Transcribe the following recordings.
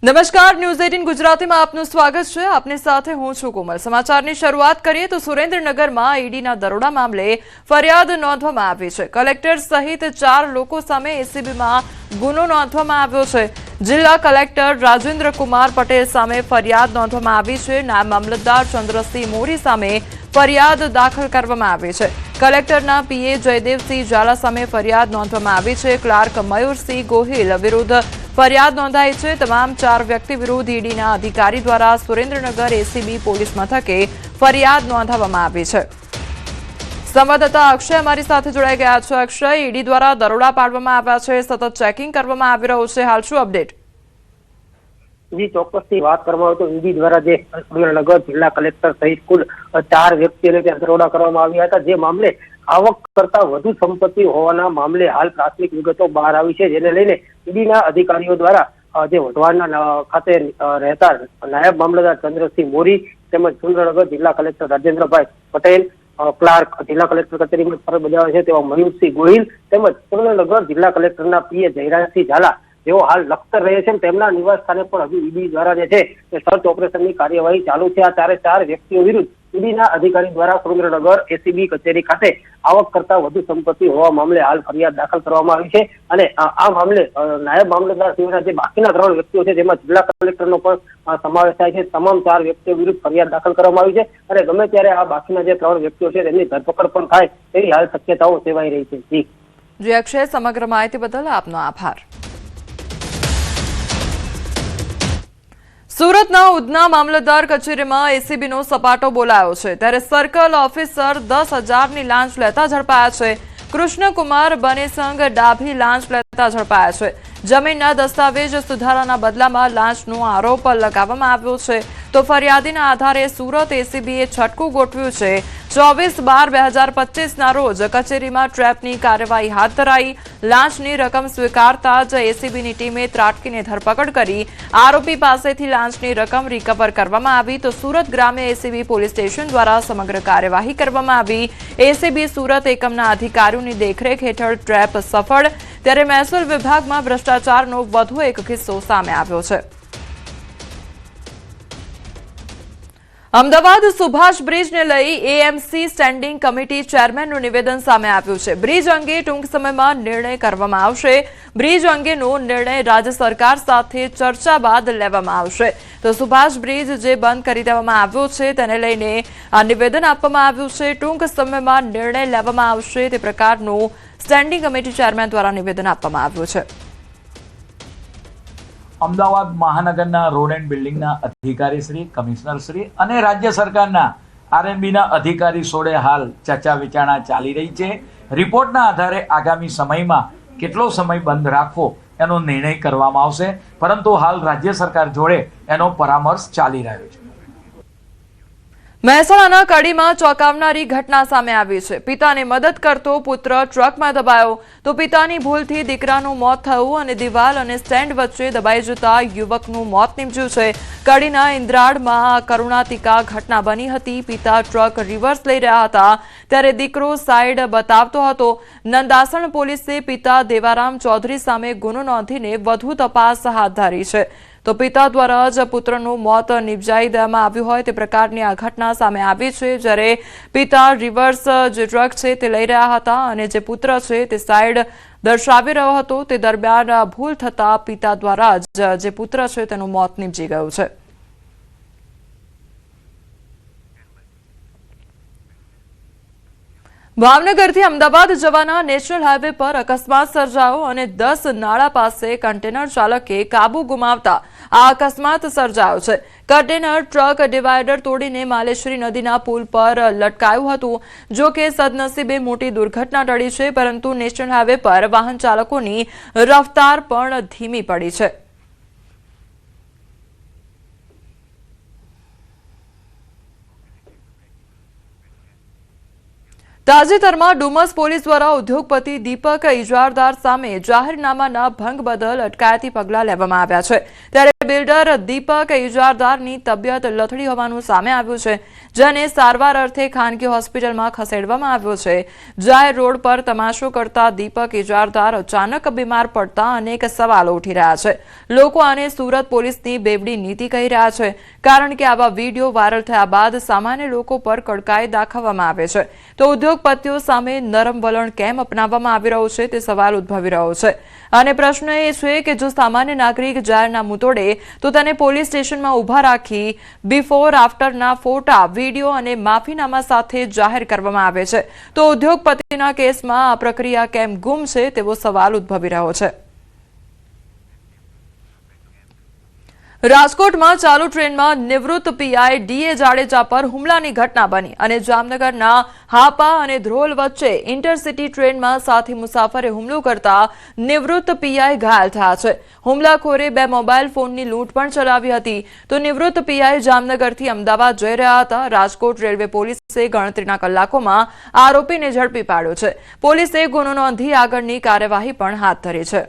નમસ્કાર, ન્યૂઝ 18 ગુજરાતીમાં આપનું સ્વાગત છે। આપની સાથે હું છું કોમલ। સમાચારની શરૂઆત કરીએ તો સુરેન્દ્રનગરમાં ઈડીના દરોડા મામલે ફરિયાદ નોંધવામાં આવી છે। કલેક્ટર સહિત 4 લોકો સામે એસીબીમાં ગુનો નોંધવામાં આવ્યો છે। જિલ્લા કલેક્ટર રાજેન્દ્ર કુમાર પટેલ સામે ફરિયાદ નોંધવામાં આવી છે। નાયબ મામલતદાર ચંદ્રસિંહ મોરી સામે ફરિયાદ દાખલ કરવામાં આવી છે। કલેક્ટરના પીએ જયદેવસિંહ ઝાલા સામે ફરિયાદ નોંધવામાં આવી છે। ક્લાર્ક મયુરસિંહ ગોહિલ વિરુદ્ધ ફરિયાદ નોંધાઈ છે। તમામ 4 વ્યક્તિ વિરુદ્ધ ઈડીના અધિકારી દ્વારા સુરેન્દ્રનગર એસીબી પોલીસ મથકે ફરિયાદ નોંધાવવામાં આવી છે। સંવાદદાતા અક્ષય અમારી સાથે જોડાઈ ગયા છે। અક્ષય, ઈડી દ્વારા દરોડા પાડવામાં આવ્યા છે, સતત ચેકિંગ કરવામાં આવી રહ્યું છે, હાલ શું અપડેટ? જી, ચોક્કસથી વાત કરવામાં આવે તો ઈડી દ્વારા જે સુરેન્દ્રનગર જિલ્લા કલેક્ટર સહિત કુલ 4 વ્યક્તિઓને ત્યાં દરોડા કરવામાં આવ્યા હતા। જે મામલે આવક કરતા વધુ સંપત્તિ હોવાના મામલે હાલ પ્રાથમિક વિગતો બહાર આવી છે, જેને લઈને ઈડીના અધિકારીઓ દ્વારા જે વઢવાણના ખાતે રહેતા નાયબ મામલતદાર ચંદ્રસિંહ મોરી તેમજ સુરેન્દ્રનગર જિલ્લા કલેક્ટર રાજેન્દ્રભાઈ પટેલ, ક્લાર્ક જિલ્લા કલેક્ટર કચેરીમાં ફરજ બજાવે છે તેવા મયુરસિંહ ગોહિલ તેમજ સુરેન્દ્રનગર જિલ્લા કલેક્ટરના પીએ જયરાજસિંહ ઝાલા જેઓ હાલ લખતર રહે છે, તેમના નિવાસ સ્થાને પણ હજુ ઈડી દ્વારા જે છે તે સર્ચ ઓપરેશનની કાર્યવાહી ચાલુ છે। આ 4 વ્યક્તિઓ વિરુદ્ધ ઈડીના અધિકારી દ્વારા સુરેન્દ્રનગર એસીબી કચેરી ખાતે આવક કરતા વધુ સંપત્તિ હોવા મામલે હાલ ફરિયાદ દાખલ કરવામાં આવી છે અને આ મામલે નાયબ મામલતદાર સિવાયના જે બાકીના 3 વ્યક્તિઓ છે જેમાં જિલ્લા કલેક્ટરનો પણ સમાવેશ થાય છે, તમામ 4 વ્યક્તિઓ વિરુદ્ધ ફરિયાદ દાખલ કરવામાં આવી છે અને ગમે ત્યારે આ બાકીના જે 3 વ્યક્તિઓ છે તેમની ધરપકડ પણ થાય તેવી હાલ શક્યતાઓ સેવાઈ રહી છે। જી અક્ષય, સમગ્ર માહિતી બદલ આપનો આભાર। સુરતના ઉધના મામલતદાર કચેરીમાં એસીબીનો સપાટો બોલાયો છે, ત્યારે સર્કલ ઓફિસર 10,000ની લાંચ લેતા ઝડપાયા છે। કૃષ્ણકુમાર બનેસંગ ડાભી લાંચ લેતા ઝડપાયા છે। જમીનના દસ્તાવેજ સુધારાના બદલામાં લાંચનો આરોપ લગાવવામાં આવ્યો છે, તો ફરિયાદીના આધારે સુરત એસીબીએ છટકું ગોઠવ્યું છે। 24/12/2025ના રોજ કચેરીમાં ટ્રેપની કાર્યવાહી હાથ ધરાઈ। લાંચની રકમ સ્વીકારતા જ એસીબીની ટીમે ત્રાટકીને ધરપકડ કરી આરોપી પાસેથી લાંચની રકમ રિકવર કરવામાં આવી, તો સુરત ગ્રામ્ય એસીબી પોલીસ સ્ટેશન દ્વારા સમગ્ર કાર્યવાહી કરવામાં આવી। એસીબી સુરત એકમના અધિકારીઓની દેખરેખ હેઠળ ટ્રેપ સફળ, ત્યારે મહેસૂલ વિભાગમાં ભ્રષ્ટાચારનો વધુ એક કિસ્સો સામે આવ્યો છે। અમદાવાદ સુભાષ બ્રિજને લઈ એએમસી સ્ટેન્ડિંગ કમિટી ચેરમેનનું નિવેદન સામે આવ્યું છે। બ્રિજ અંગે ટૂંક સમયમાં નિર્ણય કરવામાં આવશે। બ્રિજ અંગેનો નિર્ણય રાજ્ય સરકાર સાથે ચર્ચા બાદ લેવામાં આવશે। તો સુભાષ બ્રિજ જે બંધ કરી દેવામાં આવ્યો છે તેને લઈને આ નિવેદન આપવામાં આવ્યું છે। ટૂંક સમયમાં નિર્ણય લેવામાં આવશે તે પ્રકારનું સ્ટેન્ડિંગ કમિટી ચેરમેન દ્વારા નિવેદન આપવામાં આવ્યું છે। અમદાવાદ મહાનગરના રોડ એન્ડ બિલ્ડિંગના અધિકારી શ્રી, કમિશનર શ્રી અને રાજ્ય સરકારના આરએનબીના અધિકારી સોળે હાલ ચર્ચા વિચારણા ચાલી રહી છે। રિપોર્ટના આધારે આગામી સમયમાં કેટલો સમય બંધ રાખવો એનો નિર્ણય કરવામાં આવશે, પરંતુ હાલ રાજ્ય સરકાર જોડે એનો પરામર્શ ચાલી રહ્યો છે। મહેસાણાના કડીમાં ચોંકાવનારી ઘટના સામે આવી છે। પિતાને મદદ કરતો પુત્ર ટ્રકમાં દબાયો, તો પિતાની ભૂલથી દીકરાનું મોત થયું અને દિવાલ અને સ્ટેન્ડ વચ્ચે દબાઈ જતા યુવકનું મોત નીપજ્યું છે। કડીના ઇન્દ્રાળમાં કરુણાતિકા ઘટના બની હતી। પિતા ટ્રક રિવર્સ લઈ રહ્યા હતા ત્યારે દીકરો સાઈડ બતાવતો હતો। નંદાસણ પોલીસે પિતા દેવારામ ચૌધરી સામે ગુનો નોંધીને વધુ તપાસ હાથ ધરી છે। તો પિતા દ્વારા જ પુત્રનું મોત નિપજાવી દેવામાં આવ્યું હોય તે પ્રકારની આ ઘટના સામે આવી છે, જ્યારે પિતા રિવર્સ જે ટ્રક છે તે લઈ રહ્યા હતા અને જે પુત્ર છે તે સાઈડ દર્શાવી રહ્યો હતો, તે દરમિયાન ભૂલ થતા પિતા દ્વારા જ જે પુત્ર છે તેનું મોત નીપજી ગયું છે। ભાવનગરથી અમદાવાદ જવાના નેશનલ હાઈવે પર અકસ્માત સર્જાયો અને 10 નાળા પાસે કન્ટેનર ચાલકે કાબુ ગુમાવતા આ અકસ્માત સર્જાયો છે। કન્ટેનર ટ્રક ડિવાઈડર તોડીને માલેશ્વરી નદીના પુલ પર લટકાયું હતું। જો કે સદનસીબે મોટી દુર્ઘટના ટળી છે, પરંતુ નેશનલ હાઈવે પર વાહન ચાલકોની રફતાર પણ ધીમી પડી છે। તાજેતરમાં ડુમસ પોલીસ દ્વારા ઉદ્યોગપતિ દીપક ઇજારદાર સામે જાહેરનામાના ભંગ બદલ અટકાયતી પગલાં લેવામાં આવ્યા છે। ત્યારે બિલ્ડર દીપક ઇજારદારની તબિયત લથડી હોવાનું સામે આવ્યું છે, જેને સારવાર અર્થે ખાનગી હોસ્પિટલમાં ખસેડવામાં આવ્યો છે। જાહેર રોડ પર તમાશો કરતા દીપક ઇજારદાર અચાનક બીમાર પડતા અનેક સવાલો ઉઠી રહ્યા છે। લોકો આને સુરત પોલીસની બેવડી નીતિ કહી રહ્યા છે, કારણ કે આવા વિડીયો વાયરલ થયા બાદ સામાન્ય લોકો પર કડકાઈ દાખવવામાં આવે છે, તો ઉદ્યોગપતિઓ સામે નરમ વલણ કેમ અપનાવવામાં આવી રહ્યું છે તે સવાલ ઉદ્ભવી રહ્યો છે। અને પ્રશ્ન એ છે કે જો સામાન્ય નાગરિક જાહેરનામું તોડે તો તેને પોલીસ સ્ટેશનમાં ઊભા રાખી બિફોર આફ્ટરના ફોટા, વિડીયો અને માફીનામા સાથે જાહેર કરવામાં આવે છે, તો ઉદ્યોગપતિના કેસમાં આ પ્રક્રિયા કેમ ગુમ છે તેવો સવાલ ઉદ્ભવી રહ્યો છે। રાજકોટમાં ચાલુ ટ્રેનમાં નિવૃત્ત પીઆઈ ડીએ જાડેજા પર હુમલાની ઘટના બની અને જામનગરના હાપા અને ધ્રોલ વચ્ચે ઇન્ટરસિટી ટ્રેનમાં સાથી મુસાફરે હુમલો કરતા નિવૃત્ત પીઆઈ ઘાયલ થયા છે। હુમલાખોરે 2 મોબાઈલ ફોનની લૂંટ પણ ચલાવી હતી, તો નિવૃત્ત પીઆઈ જામનગરથી અમદાવાદ જઈ રહ્યા હતા। રાજકોટ રેલવે પોલીસે ગણતરીના કલાકોમાં આરોપીને ઝડપી પાડ્યો છે। પોલીસે ગુનો નોંધી આગળની કાર્યવાહી પણ હાથ ધરી છે।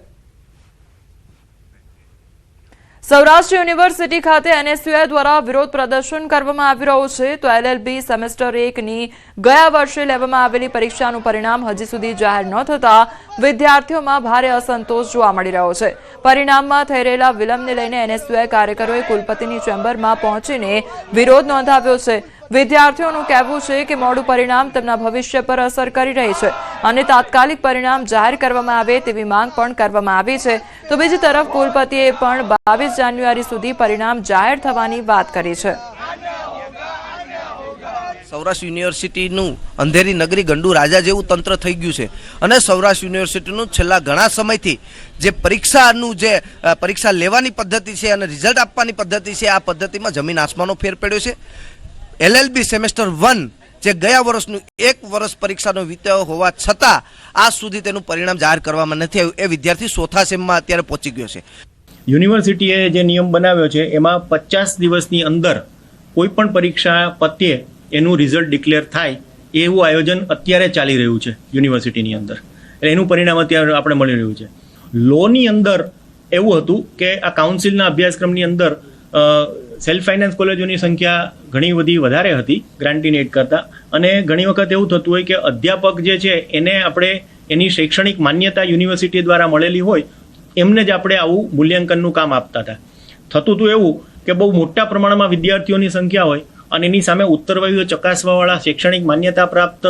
સૌરાષ્ટ્ર યુનિવર્સિટી ખાતે એનએસયુઆઈ દ્વારા વિરોધ પ્રદર્શન કરવામાં આવી રહ્યું છે, તો એલએલબી સેમેસ્ટર 1ની ગયા વર્ષે લેવામાં આવેલી પરીક્ષાનું પરિણામ હજી સુધી જાહેર ન થતા વિદ્યાર્થીઓમાં ભારે અસંતોષ જોવા મળી રહ્યો છે। પરિણામમાં થઈ રહેલા વિલંબને લઈને એનએસયુઆઈ કાર્યકરોએ કુલપતિની ચેમ્બરમાં પહોંચીને વિરોધ નોંધાવ્યો છે। વિદ્યાર્થીઓનું કહેવું છે કે મોડું પરિણામ તેમના ભવિષ્ય પર અસર કરી રહી છે અને તાત્કાલિક પરિણામ જાહેર કરવામાં આવે તેવી માંગ પણ કરવામાં આવી છે, તો બીજી તરફ કુલપતિએ પણ 22 જાન્યુઆરી સુધી પરિણામ જાહેર થવાની વાત કરી છે। સૌરાષ્ટ્ર યુનિવર્સિટીનું અંધેરી નગરી ગંડુ રાજા જેવું તંત્ર થઈ ગયું છે અને સૌરાષ્ટ્ર યુનિવર્સિટીનું છેલ્લા ઘણા સમયથી જે પરીક્ષા લેવાની પદ્ધતિ છે અને રિઝલ્ટ આપવાની પદ્ધતિ છે, આ પદ્ધતિમાં જમીન આસમાનનો ફેર પડ્યો છે। એલએલબી સેમેસ્ટર 1 જે ગયા વર્ષનું 1 વર્ષ પરીક્ષાનો વીત્યો હોવા છતાં આજ સુધી તેનું પરિણામ જાહેર કરવામાં નથી આવ્યું। એ વિદ્યાર્થી ચોથા સેમમાં અત્યારે પહોંચી ગયો છે। યુનિવર્સિટીએ જે નિયમ બનાવ્યો છે એમાં 50 દિવસની અંદર કોઈ પણ પરીક્ષા પતે એનું રિઝલ્ટ ડિક્લેર થાય એવું આયોજન અત્યારે ચાલી રહ્યું છે યુનિવર્સિટીની અંદર, એટલે એનું પરિણામ અત્યારે આપણે મળી રહ્યું છે। લોની અંદર એવું હતું કે આ કાઉન્સિલના અભ્યાસક્રમની અંદર સેલ્ફ ફાઇનાન્સ કોલેજોની સંખ્યા ઘણી બધી વધારે હતી ગ્રાન્ટીન એડ કરતાં, અને ઘણી વખત એવું થતું હોય કે અધ્યાપક જે છે એને આપણે એની શૈક્ષણિક માન્યતા યુનિવર્સિટી દ્વારા મળેલી હોય એમને જ આપણે આવું મૂલ્યાંકનનું કામ આપતા હતા। થતું હતું એવું કે બહુ મોટા પ્રમાણમાં વિદ્યાર્થીઓની સંખ્યા હોય અને એની સામે ઉત્તરવહીઓ ચકાસવાવાળા શૈક્ષણિક માન્યતા પ્રાપ્ત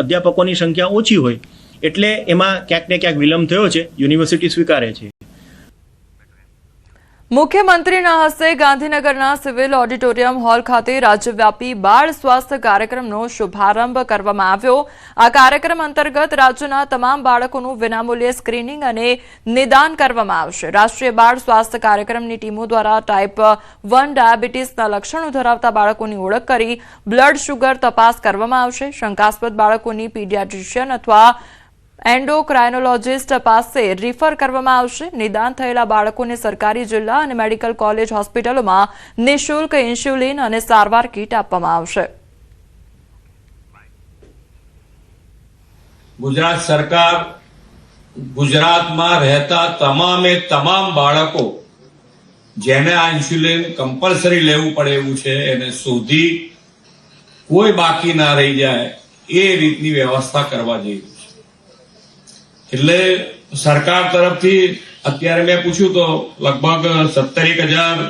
અધ્યાપકોની સંખ્યા ઓછી હોય, એટલે એમાં ક્યાંક ને ક્યાંક વિલંબ થયો છે, યુનિવર્સિટી સ્વીકારે છે। મુખ્યમંત્રીના હસ્તે ગાંધીનગરના સિવિલ ઓડિટોરિયમ હોલ ખાતે રાજ્યવ્યાપી બાળ સ્વાસ્થ્ય કાર્યક્રમનો શુભારંભ કરવામાં આવ્યો। આ કાર્યક્રમ અંતર્ગત રાજ્યના તમામ બાળકોનું વિનામૂલ્યે સ્ક્રીનિંગ અને નિદાન કરવામાં આવશે। રાષ્ટ્રીય બાળ સ્વાસ્થ્ય કાર્યક્રમની ટીમો દ્વારા ટાઈપ 1 ડાયાબિટીસના લક્ષણો ધરાવતા બાળકોની ઓળખ કરી બ્લડ શુગર તપાસ કરવામાં આવશે। શંકાસ્પદ બાળકોની પીડિયાટ્રિશિયન અથવા એન્ડોક્રાઇનોલોજિસ્ટ પાસે રિફર કરવામાં આવશે। નિદાન થયેલા બાળકોને સરકારી જિલ્લા અને મેડિકલ કોલેજ હોસ્પિટલોમાં નિઃશુલ્ક ઇન્સ્યુલિન અને સારવાર કીટ આપવામાં આવશે। ગુજરાત સરકાર ગુજરાતમાં રહેતા તમામ બાળકો જેને આ ઇન્સ્યુલિન કમ્પલસરી લેવું પડે એવું છે એને શોધી કોઈ બાકી ના રહી જાય એ રીતની વ્યવસ્થા કરવા જઈ રહી છે। એટલે સરકાર તરફથી અત્યારે મેં પૂછ્યું તો લગભગ 17,000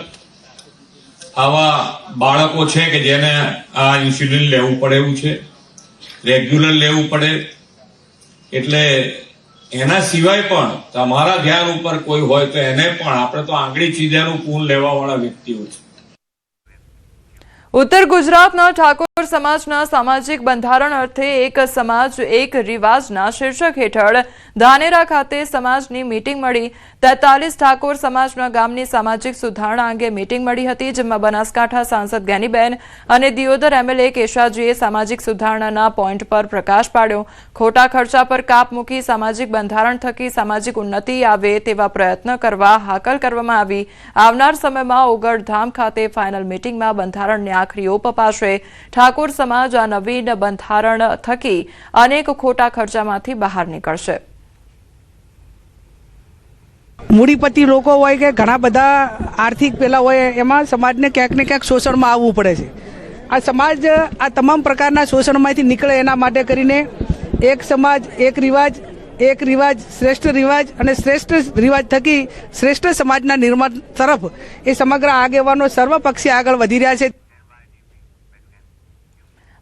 આવા બાળકો છે કે જેને આ ઇન્સ્યુલિન લેવું પડે એવું છે, રેગ્યુલર લેવું પડે। એટલે એના સિવાય પણ તમારા ધ્યાન ઉપર કોઈ હોય તો એને પણ, આપણે તો આંગળી ચીજાનું પૂન લેવા વાળા વ્યક્તિઓ છે। ઉત્તર ગુજરાતના ઠાકોર સમાજના સામાજિક બંધારણ અર્થે એક સમાજ એક રિવાજના શીર્ષક હેઠળ ધાનેરા ખાતે સમાજની મીટિંગ મળી। 43 ઠાકોર સમાજના ગામની સામાજિક સુધારણા અંગે મીટિંગ મળી હતી, જેમાં બનાસકાંઠા સાંસદ જ્ઞાનીબેન અને દિયોદર એમએલએ કેશાજીએ સામાજિક સુધારણાના પોઈન્ટ પર પ્રકાશ પાડ્યો। ખોટા ખર્ચા પર કાપ મૂકી સામાજિક બંધારણ થકી સામાજિક ઉન્નતિ આવે તેવા પ્રયત્ન કરવા હાકલ કરવામાં આવી। આવનાર સમયમાં ઓગળધામ ખાતે ફાઇનલ મીટિંગમાં બંધારણ ન્યાય આખરી ઓપ અપાશે. ઠાકોર સમાજ આ નવીન બંધારણ થકી અનેક ખોટા ખર્ચામાંથી બહાર નીકળશે. મૂડીપતિ લોકો હોય કે ઘણા બધા આર્થિક પેલા હોય, એમાં સમાજને ક્યાંક ને ક્યાંક શોષણમાં આવવું પડે છે. આ સમાજ આ તમામ પ્રકારના શોષણમાંથી નીકળે એના માટે કરીને એક સમાજ એક રિવાજ શ્રેષ્ઠ રિવાજ અને શ્રેષ્ઠ રિવાજ થકી શ્રેષ્ઠ સમાજના નિર્માણ તરફ એ સમગ્ર આગેવાનો સર્વપક્ષી આગળ વધી રહ્યા છે.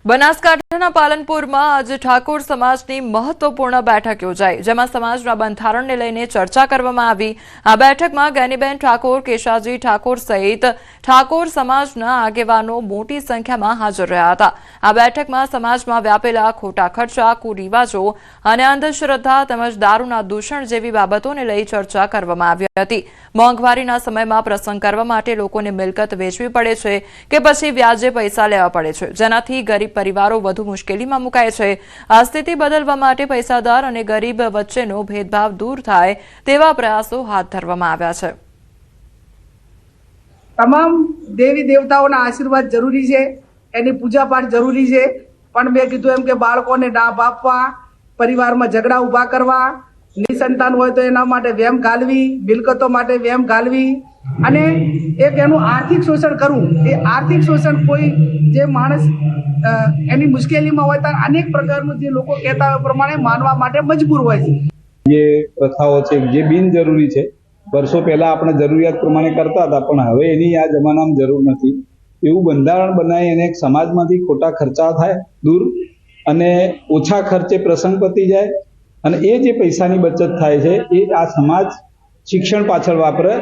બનાસકાંઠાના પાલનપુરમાં આજે ઠાકોર સમાજની મહત્વપૂર્ણ બેઠક યોજાઈ, જેમાં સમાજના બંધારણને લઈને ચર્ચા કરવામાં આવી. આ બેઠકમાં જ્ઞાનીબેન ઠાકોર, કેશાજી ઠાકોર સહિત ઠાકોર સમાજના આગેવાનો મોટી સંખ્યામાં હાજર રહ્યા હતા. આ બેઠકમાં સમાજમાં વ્યાપેલા ખોટા ખર્ચા, કુરિવાજો અને અંધશ્રદ્ધા તેમજ દારૂના દૂષણ જેવી બાબતોને લઈ ચર્ચા કરવામાં આવી હતી. મોંઘવારીના સમયમાં પ્રસંગ કરવા માટે લોકોને મિલકત વેચવી પડે છે કે પછી વ્યાજે પૈસા લેવા પડે છે, જેનાથી ગરીબ પરિવારો વધુ મુશ્કેલીમાં મુકાય છે. આ સ્થિતિ બદલવા માટે પૈસાદાર અને ગરીબ વચ્ચેનો ભેદભાવ દૂર થાય તેવા પ્રયાસો હાથ ધરવામાં આવ્યા છે. તમામ દેવી દેવતાઓના આશીર્વાદ જરૂરી છે, એની પૂજાપાઠ જરૂરી છે, પણ મેં કીધું એમ કે બાળકોને ડાબ આપવા, પરિવારમાં ઝઘડા ઊભા કરવા, નિસંતાન હોય તો એના માટે વેમ ઘાલવી, મિલકતો માટે વેમ ઘાલવી અને એક એનું આર્થિક શોષણ કરવું. એ આર્થિક શોષણ કોઈ જે માણસ એની મુશ્કેલીમાં હોય ત્યારે અનેક પ્રકારનું જે લોકો કહેતા હોય પ્રમાણે માનવા માટે મજબૂર હોય છે. જે પ્રથાઓ છે જે બિનજરૂરી છે, વર્ષો પહેલા આપણે જરૂરિયાત પ્રમાણે કરતા હતા, પણ હવે એની આ જમાનામાં જરૂર નથી. એવું બંધારણ બનાવી અને સમાજમાંથી ખોટા ખર્ચા થાય દૂર અને ઓછા ખર્ચે પ્રસંગ પતી જાય અને એ જે પૈસાની બચત થાય છે એ આ સમાજ શિક્ષણ પાછળ વાપરે.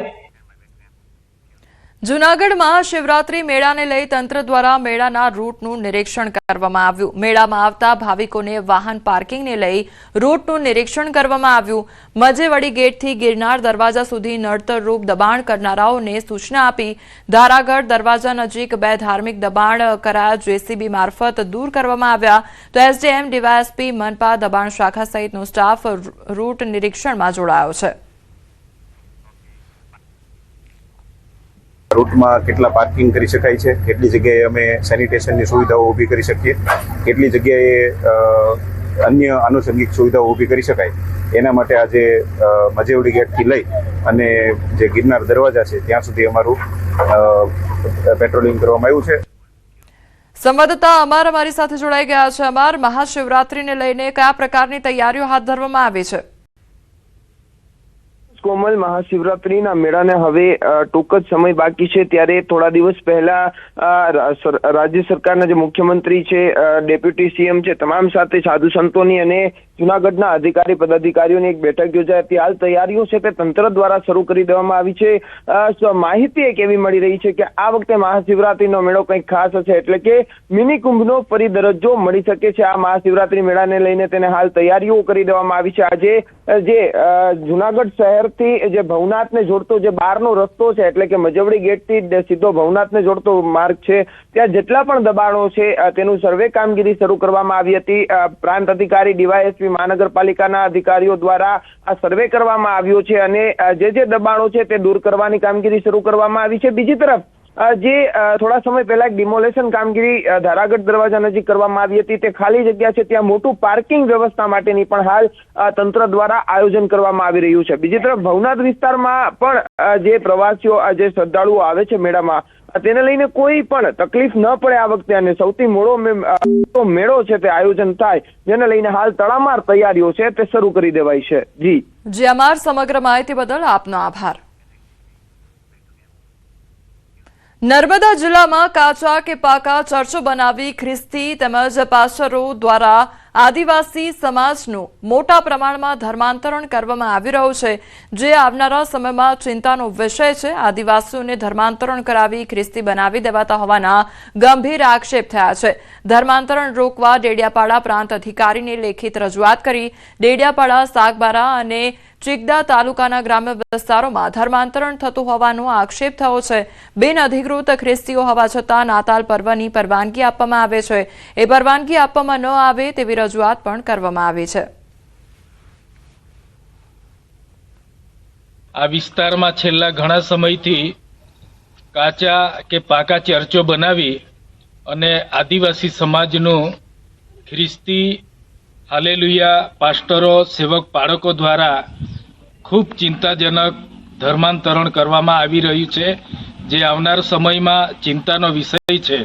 જૂનાગઢમાં શિવરાત્રી મેળાને લઈ તંત્ર દ્વારા મેળાના રૂટનું નિરીક્ષણ કરવામાં આવ્યું. મેળામાં આવતા ભાવિકોને વાહન પાર્કિંગને લઈ રૂટનું નિરીક્ષણ કરવામાં આવ્યું. મજેવડી ગેટથી ગિરનાર દરવાજા સુધી નડતરરૂપ દબાણ કરનારાઓને સૂચના આપી. ધારાગઢ દરવાજા નજીક 2 ધાર્મિક દબાણ કરાયા જેસીબી મારફત દૂર કરવામાં આવ્યા. તો એસડીએમ, ડીવાયએસપી, મનપા, દબાણ શાખા સહિતનો સ્ટાફ રૂટ નિરીક્ષણમાં જોડાયો છે. રૂટમાં કેટલા પાર્કિંગ કરી શકાય છે, કેટલી જગ્યાએ અમે સેનિટેશનની સુવિધાઓ ઊભી કરી શકીએ, કેટલી જગ્યાએ અન્ય આનુષંગિક સુવિધાઓ ઊભી કરી શકાય, એના માટે આજે મજેવડી ગેટથી લઈ અને જે ગિરનાર દરવાજા છે ત્યાં સુધી અમારું પેટ્રોલિંગ કરવામાં આવ્યું છે. સંવાદદાતા અમાર અમારી સાથે જોડાઈ ગયા છે. અમાર, મહાશિવરાત્રીને લઈને કયા પ્રકારની તૈયારીઓ હાથ ધરવામાં આવી છે? કોમલ, મહાશિવરાત્રીના મેળાને હવે ટૂંક જ સમય બાકી છે, ત્યારે થોડા દિવસ પહેલા રાજ્ય સરકારના જે મુખ્યમંત્રી છે, ડેપ્યુટી સીએમ છે, તમામ સાથે સાધુ સંતોની અને જૂનાગઢના અધિકારી પદાધિકારીઓની એક બેઠક યોજાઈ હતી. હાલ તૈયારીઓ છે તે તંત્ર દ્વારા શરૂ કરી દેવામાં આવી છે. માહિતી એક એવી મળી રહી છે કે આ વખતે મહાશિવરાત્રીનો મેળો કંઈક ખાસ હશે, એટલે કે મિની કુંભનો ફરી દરજ્જો મળી શકે છે. આ મહાશિવરાત્રી મેળાને લઈને તેને હાલ તૈયારીઓ કરી દેવામાં આવી છે. આજે જે જૂનાગઢ શહેરથી જે ભવનાથને જોડતો જે બહારનો રસ્તો છે, એટલે કે મજવડી ગેટથી સીધો ભવનાથને જોડતો માર્ગ છે, ત્યાં જેટલા પણ દબાણો છે તેનું સર્વે કામગીરી શરૂ કરવામાં આવી હતી. પ્રાંત અધિકારી, ડીવાયએસપી, મહાનગરપાલિકાના અધિકારીઓ દ્વારા આ સર્વે કરવામાં આવ્યો છે અને જે દબાણો છે તે દૂર કરવાની કામગીરી શરૂ કરવામાં આવી છે. બીજી તરફ જે થોડા સમય પહેલા એક ડિમોલેશન કામગીરી ધારાગઢ દરવાજા નજીક કરવામાં આવી હતી, તે ખાલી જગ્યા છે, ત્યાં મોટું પાર્કિંગ વ્યવસ્થા માટેની પણ હાલ તંત્ર દ્વારા આયોજન કરવામાં આવી રહ્યું છે. બીજી તરફ ભવનાથ વિસ્તારમાં પણ જે પ્રવાસીઓ, જે શ્રદ્ધાળુઓ આવે છે મેળામાં, તેને લઈને કોઈ પણ તકલીફ ન પડે આ વખતે અને સૌથી મોટો મેળો છે તે આયોજન થાય, જેને લઈને હાલ તડામાર તૈયારીઓ છે તે શરૂ કરી દેવાઈ છે. જી અમાર, સમગ્ર માહિતી બદલ આપનો આભાર. નર્મદા જિલ્લામાં કાચા કે પાકા ચર્ચો બનાવી ખ્રિસ્તી તેમજ પાસ્ટરો દ્વારા આદિવાસી સમાજનું મોટા પ્રમાણમાં ધર્માંતરણ કરવામાં આવી રહ્યું છે, જે આવનારા સમયમાં ચિંતાનો વિષય છે. આદિવાસીઓને ધર્માંતરણ કરાવી ખ્રિસ્તી બનાવી દેવાતા હોવાના ગંભીર આક્ષેપ થયા છે. ધર્માંતરણ રોકવા ડેડિયાપાડા પ્રાંત અધિકારીને લેખિત રજૂઆત કરી. ડેડિયાપાડા, સાગબારા અને ચિકદા તાલુકાના ગ્રામ્ય વિસ્તારોમાં ધર્માંતરણ થતું હોવાનો આક્ષેપ થયો છે. બિનઅધિકૃત ખ્રિસ્તીઓ હોવા છતાં નાતાલ પર્વની પરવાનગી આપવામાં આવે છે. એ પરવાનગી આપવામાં ન આવે તેવી રજૂઆત પણ કરવામાં આવી છે. આ વિસ્તારમાં છેલ્લા ઘણા સમયથી કાચા કે પાકા ચર્ચો બનાવી અને આદિવાસી સમાજનું ખ્રિસ્તી હાલેલુયા પાસ્ટરો સેવક પાળકો દ્વારા ખૂબ ચિંતાજનક ધર્માંતરણ કરવામાં આવી રહ્યું છે, જે આવનાર સમયમાં ચિંતાનો વિષય છે.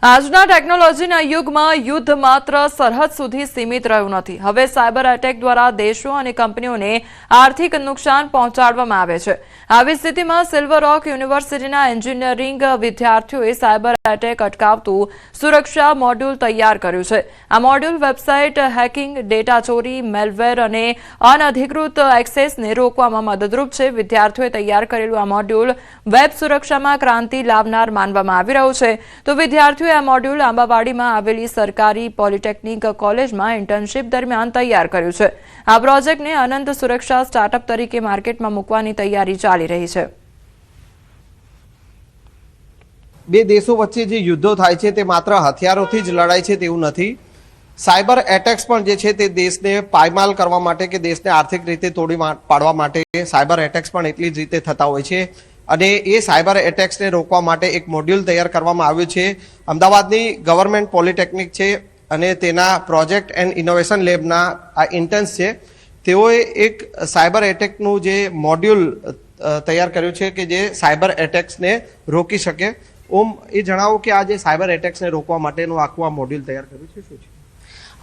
આજના ટેકનોલોજીના યુગમાં યુદ્ધ માત્ર સરહદ સુધી સીમિત રહ્યું નથી. હવે સાયબર એટેક દ્વારા દેશો અને કંપનીઓને આર્થિક નુકસાન પહોંચાડવામાં આવે છે. આવી સ્થિતિમાં સિલ્વર રોક યુનિવર્સિટીના એન્જિનિયરિંગ વિદ્યાર્થીઓએ સાયબર એટેક અટકાવતું સુરક્ષા મોડ્યુલ તૈયાર કર્યું છે. આ મોડ્યુલ વેબસાઇટ હેકિંગ, ડેટા ચોરી, મેલવેર અને અનધિકૃત એક્સેસને રોકવામાં મદદરૂપ છે. વિદ્યાર્થીઓએ તૈયાર કરેલું આ મોડ્યુલ વેબ સુરક્ષામાં ક્રાંતિ લાવનાર માનવામાં આવી રહ્યું છે. તો વિદ્યાર્થીઓએ આ મોડ્યુલ આંબાવાડીમાં આવેલી સરકારી પોલિટેકનિક કોલેજમાં ઇન્ટર્નશીપ દરમિયાન તૈયાર કર્યું છે. આ પ્રોજેક્ટને અનંત સુરક્ષા સ્ટાર્ટઅપ તરીકે માર્કેટમાં મૂકવાની તૈયારી ચાલી રહી છે. બે દેશો વચ્ચે જે યુદ્ધો થાય છે તે માત્ર હથિયારોથી જ લડાય છે તેવું નથી. સાયબર એટેક્સ પણ જે છે તે દેશને પાયમાલ કરવા માટે કે દેશને આર્થિક રીતે તોડી પાડવા માટે સાયબર એટેક્સ પણ એટલી જ રીતે થતા હોય છે. અને એ સાયબર એટેક્સને રોકવા માટે એક મોડ્યુલ તૈયાર કરવામાં આવ્યું છે. અમદાવાદની ગવર્મેન્ટ પોલિટેકનિક છે અને તેના પ્રોજેક્ટ એન્ડ ઇનોવેશન લેબના આ ઇન્ટર્ન્સ છે. તેઓએ એક સાયબર એટેકનું જે મોડ્યુલ તૈયાર કર્યું છે કે જે સાયબર એટેક્સને રોકી શકે. ઓમ, એ જણાવો કે આ જે સાયબર એટેક્સને રોકવા માટેનું આખું આ મોડ્યુલ તૈયાર કર્યું છે, શું છે?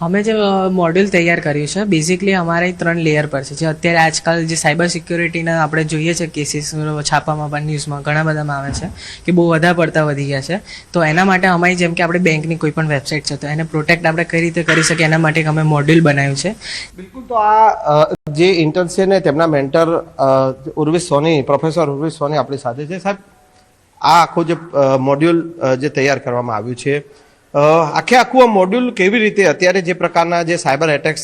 અમે જે મોડ્યુલ તૈયાર કર્યું છે બેઝિકલી અમારે 3 લેયર પર છે. જે અત્યારે આજકાલ જે સાયબર સિક્યોરિટીના આપણે જોઈએ છે કેસીસ છાપામાં પણ ન્યૂઝમાં ઘણા બધામાં આવે છે કે બહુ વધારે પડતા વધી ગયા છે. તો એના માટે અમારી જેમ કે આપણે બેંકની કોઈ પણ વેબસાઇટ છે તો એને પ્રોટેક્ટ આપણે કઈ રીતે કરી શકીએ એના માટે અમે મોડ્યુલ બનાવ્યું છે. બિલકુલ. તો આ જે ઇન્ટર્ન્સ છે ને તેમના મેન્ટર ઉર્વિશ સોની, પ્રોફેસર ઉર્વિશ સોની આપણી સાથે છે. સાહેબ, આ આખું જે મોડ્યુલ જે તૈયાર કરવામાં આવ્યું છે, આખું મોડ્યુલ કેવી રીતે અત્યારે જે પ્રકારના જે સાયબર એટેક્સ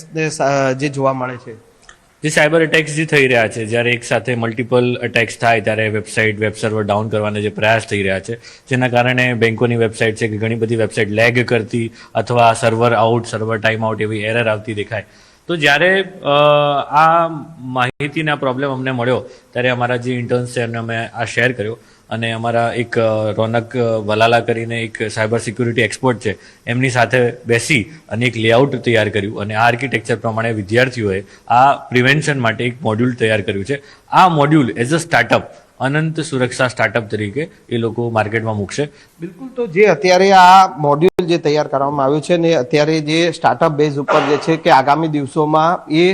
જે જોવા મળે છે, જે સાયબર એટેક્સ જે થઈ રહ્યા છે, જ્યારે એક સાથે મલ્ટિપલ એટેક્સ થાય ત્યારે વેબસાઇટ, વેબ સર્વર ડાઉન કરવાના જે પ્રયાસ થઈ રહ્યા છે, જેના કારણે બેંકોની વેબસાઇટ છે કે ઘણી બધી વેબસાઇટ લેગ કરતી અથવા server out, server time out એવી એરર આવતી દેખાય. તો જ્યારે આ માહિતીના પ્રોબ્લેમ અમને મળ્યો ત્યારે અમારા જે ઇન્ટર્ન્સ છે એમને અમે આ શેર કર્યો અને અમારા એક રોનક વલાલા કરીને એક સાયબર સિક્યુરિટી એક્સપર્ટ છે એમની સાથે બેસી અને એક લેઆઉટ તૈયાર કર્યું અને આ આર્કિટેક્ચર પ્રમાણે વિદ્યાર્થીઓએ આ પ્રિવેન્શન માટે એક મોડ્યુલ તૈયાર કર્યું છે. આ મોડ્યુલ એઝ અ સ્ટાર્ટઅપ, અનંત સુરક્ષા સ્ટાર્ટઅપ તરીકે એ લોકો માર્કેટમાં મૂકશે. બિલકુલ. તો જે અત્યારે આ મોડ્યુલ જે તૈયાર કરવામાં આવ્યું છે ને અત્યારે જે સ્ટાર્ટઅપ બેઝ ઉપર જે છે કે આગામી દિવસોમાં એ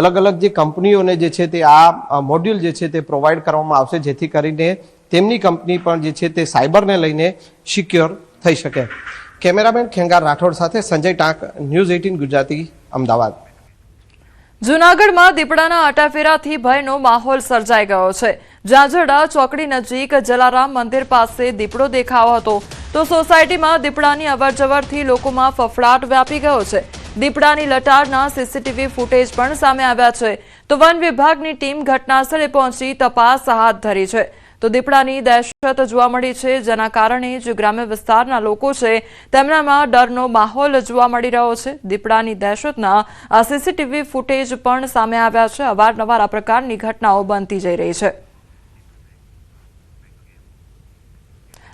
અલગ અલગ જે કંપનીઓને જે છે તે આ મોડ્યુલ જે છે તે પ્રોવાઈડ કરવામાં આવશે, જેથી કરીને તેમની કંપની પણ જે છે તે સાયબરને લઈને સિક્યોર થઈ શકે. કેમેરામેન ખેંગાર રાઠોડ સાથે સંજય ટાંક, ન્યૂઝ 18 ગુજરાતી, અમદાવાદ. જૂનાગઢમાં દીપડાના આટાફેરાથી ભયનો માહોલ સર્જાઈ ગયો છે. ઝાંઝરડા ચોકડી નજીક જલારામ મંદિર પાસે દીપડો દેખાયો હતો તો સોસાયટીમાં દીપડાની અવરજવરથી લોકોમાં ફફડાટ વ્યાપી ગયો છે. દીપડાની લટારના સીસીટીવી ફૂટેજ પણ સામે આવ્યા છે. તો વન વિભાગની ટીમ ઘટનાસ્થળે પહોંચી તપાસ હાથ ધરી છે. તો દીપડાની દહેશત જોવા મળી છે, જેના કારણે જે ગ્રામ્ય વિસ્તારના લોકો છે તેમનામાં ડરનો માહોલ જોવા મળી રહ્યો છે. દીપડાની દહેશતના આ સીસીટીવી ફૂટેજ પણ સામે આવ્યા છે. અવારનવાર આ પ્રકારની ઘટનાઓ બનતી જઈ રહી છે.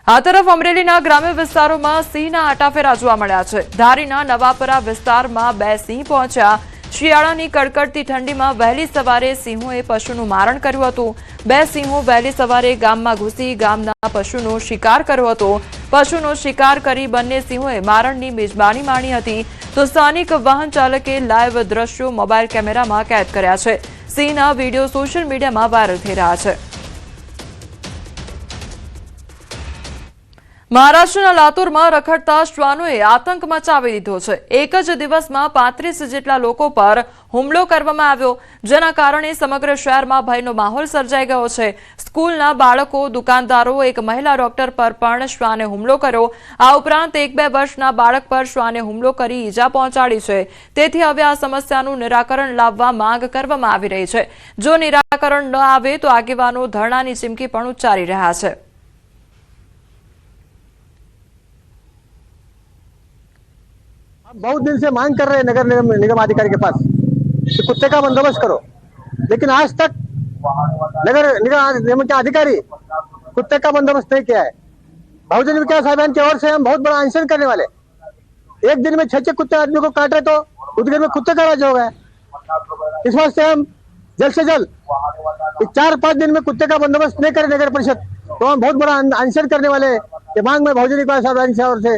આ તરફ અમરેલીના ગ્રામ્ય વિસ્તારોમાં સિંહના આટાફેરા જોવા મળ્યા છે. ધારીના નવાપરા વિસ્તારમાં 2 સિંહ પહોંચ્યા. શિયાળાની કડકડતી ઠંડીમાં વહેલી સવારે સિંહોએ પશુનું મારણ કર્યું હતું. 2 સિંહો વહેલી સવારે ગામમાં ઘૂસી ગામના પશુનો શિકાર કર્યો હતો. પશુનો શિકાર કરી બંને સિંહોએ મારણની મેજબાની માણી હતી. તો સ્થાનિક વાહન ચાલકે લાઈવ દ્રશ્યો મોબાઈલ કેમેરામાં કેદ કર્યા છે. સિંહના વિડીયો સોશિયલ મીડિયામાં વાયરલ થઈ રહ્યા છે. મહારાષ્ટ્રના લાતુરમાં રખડતા શ્વાનોએ આતંક મચાવી દીધો છે. એક જ દિવસમાં 35 જેટલા લોકો પર હુમલો કરવામાં આવ્યો, જેના કારણે સમગ્ર શહેરમાં ભયનો માહોલ સર્જાઈ ગયો છે. સ્કૂલના બાળકો, દુકાનદારો, એક મહિલા ડોક્ટર પર પણ શ્વાને હુમલો કર્યો. આ ઉપરાંત 1-2 વર્ષના બાળક પર શ્વાને હુમલો કરી ઈજા પહોંચાડી છે. તેથી હવે આ સમસ્યાનું નિરાકરણ લાવવા માંગ કરવામાં આવી રહી છે. જો નિરાકરણ ન આવે તો આગેવાનો ધરણાની ચીમકી પણ ઉચ્ચારી રહ્યા છે. बहुत दिन से मांग कर रहे हैं नगर निगम अधिकारी के पास कि कुत्ते का बंदोबस्त करो, लेकिन आज तक नगर निगम के अधिकारी कुत्ते का बंदोबस्त नहीं किया है. बहुजन विकास अभियान की ओर से हम बहुत बड़ा अनशन करने वाले। एक दिन में 6 कुत्ते आदमी को काट रहे तो उधर में कुत्ते का राज हो गया। इस वास्ते हम जल्द से जल्द 4-5 दिन में कुत्ते का बंदोबस्त नहीं करें नगर परिषद तो हम बहुत बड़ा अनशन करने वाले। ये मांग मैं बहुजन विकास अभियान की ओर से